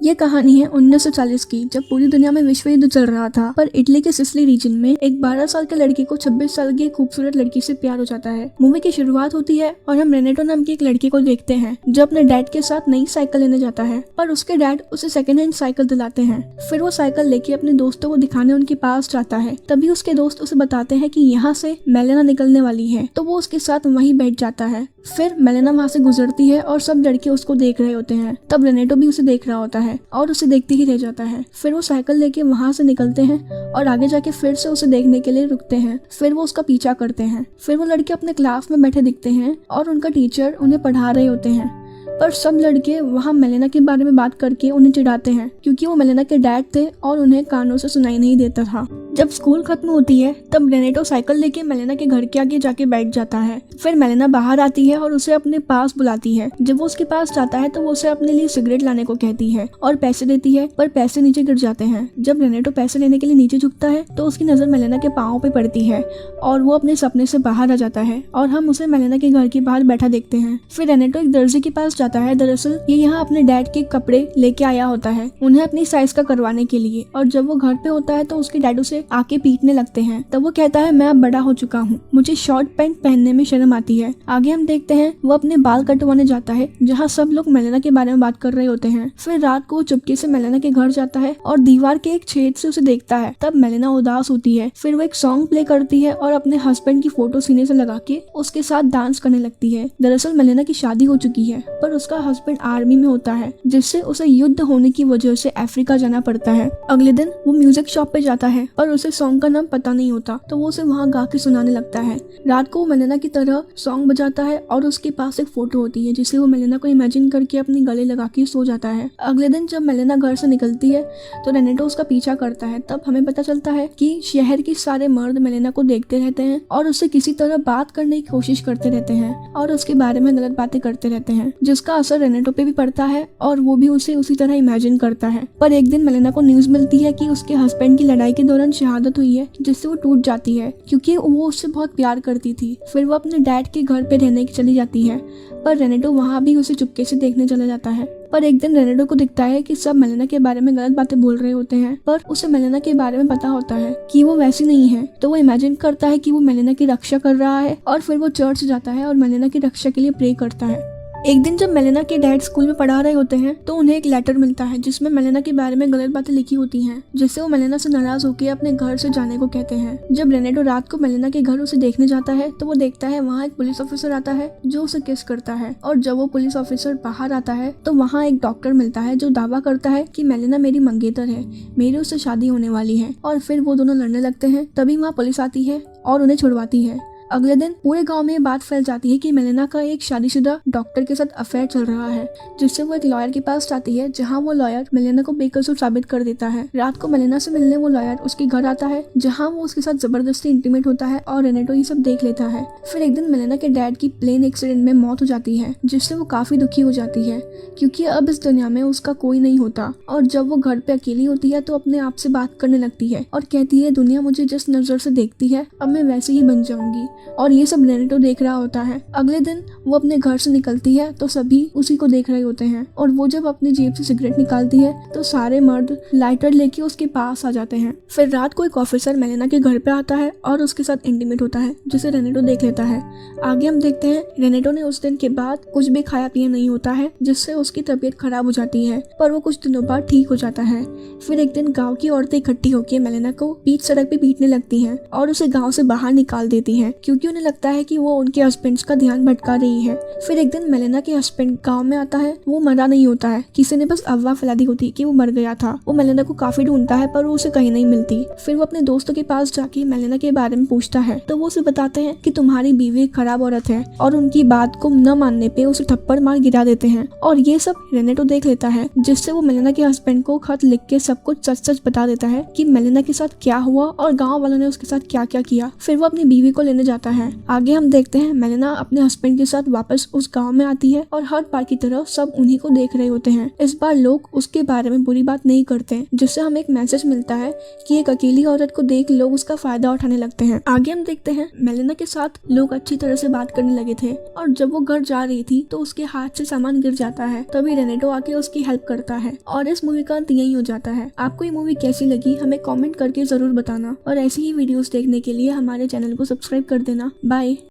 ये कहानी है 1940 की, जब पूरी दुनिया में विश्व युद्ध चल रहा था। पर इटली के सिसिली रीजन में एक 12 साल के लड़के को 26 साल की एक खूबसूरत लड़की से प्यार हो जाता है। मूवी की शुरुआत होती है और हम रेनेटो नाम की एक लड़की को देखते हैं जो अपने डैड के साथ नई साइकिल लेने जाता है, पर उसके डैड उसे सेकेंड हैंड साइकिल दिलाते हैं। फिर वो साइकिल लेके अपने दोस्तों को दिखाने उनके पास जाता है। तभी उसके दोस्त उसे बताते हैं कि यहाँ से मेलेना निकलने वाली है, तो वो उसके साथ वहीं बैठ जाता है। फिर मेलेना वहाँ से गुजरती है और सब लड़के उसको देख रहे होते हैं। तब रेनेटो भी उसे देख रहा होता है और उसे देखते ही रह जाता है। फिर वो साइकिल लेके वहाँ से निकलते हैं और आगे जाके फिर से उसे देखने के लिए रुकते हैं। फिर वो उसका पीछा करते हैं। फिर वो लड़के अपने क्लास में बैठे दिखते हैं और उनका टीचर उन्हें पढ़ा रहे होते हैं। पर सब लड़के वहाँ मेलेना के बारे में बात करके उन्हें चिढ़ाते हैं, क्योंकि वो मेलेना के डैड थे और उन्हें कानों से सुनाई नहीं देता था। जब स्कूल खत्म होती है तब रेनेटो साइकिल लेके मेलेना के घर के आगे जाके बैठ जाता है। फिर मेलेना बाहर आती है और उसे अपने पास बुलाती है। जब वो उसके पास जाता है तो वो उसे अपने लिए सिगरेट लाने को कहती है और पैसे देती है, पर पैसे नीचे गिर जाते हैं। जब रेनेटो पैसे लेने के लिए नीचे झुकता है तो उसकी नजर मेलेना के पाँव पे पड़ती है और वो अपने सपने से बाहर आ जाता है और हम उसे मेलेना के घर के बाहर बैठा देखते हैं। फिर रेनेटो एक दर्जी के पास जाता है। दरअसल ये यहाँ अपने डैड के कपड़े लेके आया होता है उन्हें अपनी साइज का करवाने के लिए, और जब वो घर पे होता है तो उसके डैड उसे आके पीटने लगते हैं। तब वो कहता है, मैं अब बड़ा हो चुका हूँ, मुझे शॉर्ट पैंट पहनने में शर्म आती है। आगे हम देखते हैं वो अपने बाल कटवाने जाता है जहाँ सब लोग मेलेना के बारे में बात कर रहे होते हैं। फिर रात को वो चुपके से मेलेना के घर जाता है और दीवार के एक छेद से उसे देखता है। तब मेलेना उदास होती है। फिर वो एक सॉन्ग प्ले करती है और अपने हस्बैंड की फोटो सीने से लगा के उसके साथ डांस करने लगती है। दरअसल मेलेना की शादी हो चुकी है, पर उसका हस्बैंड आर्मी में होता है, जिससे उसे युद्ध होने की वजह से अफ्रीका जाना पड़ता है। अगले दिन वो म्यूजिक शॉप पे जाता है और उसे सॉन्ग का नाम पता नहीं होता, तो वो उसे वहाँ गा के सुनाने लगता है। रात को वो मेलेना की तरह सॉन्ग बजाता है और उसके पास एक फोटो होती है जिसे वो मेलेना को इमेजिन करके अपने गले लगा के सो जाता है। अगले दिन जब मेलेना घर से निकलती है तो रेनेटो उसका पीछा करता है। तब हमें पता चलता है कि शहर के सारे मर्द मेलेना को देखते रहते हैं और उससे किसी तरह बात करने की कोशिश करते रहते हैं और उसके बारे में गलत बातें करते रहते हैं, जिसका असर रेनेटो पे भी पड़ता है और वो भी उसे उसी तरह इमेजिन करता है। पर एक दिन मेलेना को न्यूज मिलती है कि उसके हस्बैंड की लड़ाई के दौरान शहादत हुई है, जिससे वो टूट जाती है क्योंकि वो उससे बहुत प्यार करती थी। फिर वो अपने डैड के घर पे रहने की चली जाती है, पर रेनेटो वहाँ भी उसे चुपके से देखने चला जाता है। पर एक दिन रेनेटो को दिखता है कि सब मेलेना के बारे में गलत बातें बोल रहे होते हैं, पर उसे मेलेना के बारे में पता होता है कि वो वैसी नहीं है। तो वो इमेजिन करता है कि वो मेलेना की रक्षा कर रहा है और फिर वो चर्च जाता है और मेलेना की रक्षा के लिए प्रे करता है। एक दिन जब मेलेना के डैड स्कूल में पढ़ा रहे होते हैं तो उन्हें एक लेटर मिलता है जिसमें मेलेना के बारे में गलत बातें लिखी होती हैं, जिससे वो मेलेना से नाराज होकर अपने घर से जाने को कहते हैं। जब रेनेटो रात को मेलेना के घर उसे देखने जाता है तो वो देखता है वहाँ एक पुलिस ऑफिसर आता है जो उसे किस करता है, और जब वो पुलिस ऑफिसर बाहर आता है तो वहाँ एक डॉक्टर मिलता है जो दावा करता है कि मेलेना मेरी मंगेतर है, मेरी उससे शादी होने वाली है। और फिर वो दोनों लड़ने लगते हैं। तभी वहाँ पुलिस आती है और उन्हें छुड़वाती है। अगले दिन पूरे गांव में ये बात फैल जाती है कि मेलेना का एक शादीशुदा डॉक्टर के साथ अफेयर चल रहा है, जिससे वो एक लॉयर के पास जाती है जहां वो लॉयर मेलेना को बेकसूर साबित कर देता है। रात को मेलेना से मिलने वो लॉयर उसके घर आता है जहां वो उसके साथ जबरदस्ती इंटीमेट होता है और रेनेटो ये सब देख लेता है। फिर एक दिन मेलेना के डैड की प्लेन एक्सीडेंट में मौत हो जाती है, जिससे वो काफी दुखी हो जाती है क्योंकि अब इस दुनिया में उसका कोई नहीं होता। और जब वो घर पे अकेली होती है तो अपने आप से बात करने लगती है और कहती है, दुनिया मुझे जिस नजर से देखती है अब मैं वैसे ही बन जाऊंगी। और ये सब रेनेटो देख रहा होता है। अगले दिन वो अपने घर से निकलती है तो सभी उसी को देख रहे होते हैं, और वो जब अपनी जेब से सिगरेट निकालती है तो सारे मर्द लाइटर लेके उसके पास आ जाते हैं। फिर रात को एक ऑफिसर मेलेना के घर पे आता है और उसके साथ इंटीमेट होता है, जिसे रेनेटो देख लेता है। आगे हम देखते हैं रेनेटो ने उस दिन के बाद कुछ भी खाया पिया नहीं होता है, जिससे उसकी तबीयत खराब हो जाती है, पर वो कुछ दिनों बाद ठीक हो जाता है। फिर एक दिन गाँव की औरतें इकट्ठी होकर मेलेना को बीच सड़क पे पीटने लगती है और उसे गाँव से बाहर निकाल देती है क्योंकि उन्हें लगता है कि वो उनके हस्बैंड का ध्यान भटका रही है। फिर एक दिन मेलेना के हस्बैंड गांव में आता है। वो मरा नहीं होता है, किसी ने बस अफवाह फैला दी होती कि वो मर गया था। वो मेलेना को काफी ढूंढता है पर वो उसे कहीं नहीं मिलती। फिर वो अपने दोस्तों के पास जाके मेलेना के बारे में पूछता है तो वो उसे बताते हैं कि तुम्हारी बीवी एक खराब औरत है, और उनकी बात को न मानने पे उसे थप्पड़ मार गिरा देते हैं। और ये सब रेनेटो देख लेता है, जिससे वो मेलेना के हस्बैंड को खत लिख के सब कुछ सच सच बता देता है कि मेलेना के साथ क्या हुआ और गाँव वालों ने उसके साथ क्या क्या किया। फिर वो अपनी बीवी को लेने जाता जाता है। आगे हम देखते हैं मेलिना अपने हस्बैंड के साथ वापस उस गाँव में आती है और हर बार की तरह सब उन्हीं को देख रहे होते हैं। इस बार लोग उसके बारे में बुरी बात नहीं करते, जिससे हमें एक मैसेज मिलता है कि एक अकेली औरत को देख लोग उसका फायदा उठाने लगते हैं। आगे हम देखते हैं मेलिना के साथ लोग अच्छी तरह से बात करने लगे थे और जब वो घर जा रही थी तो उसके हाथ से सामान गिर जाता है। तभी रेनेटो आके उसकी हेल्प करता है और इस मूवी का अंत यही हो जाता है। आपको ये मूवी कैसी लगी हमें कमेंट करके जरूर बताना और ऐसी ही वीडियोस देखने के लिए हमारे चैनल को सब्सक्राइब कर देना। बाय।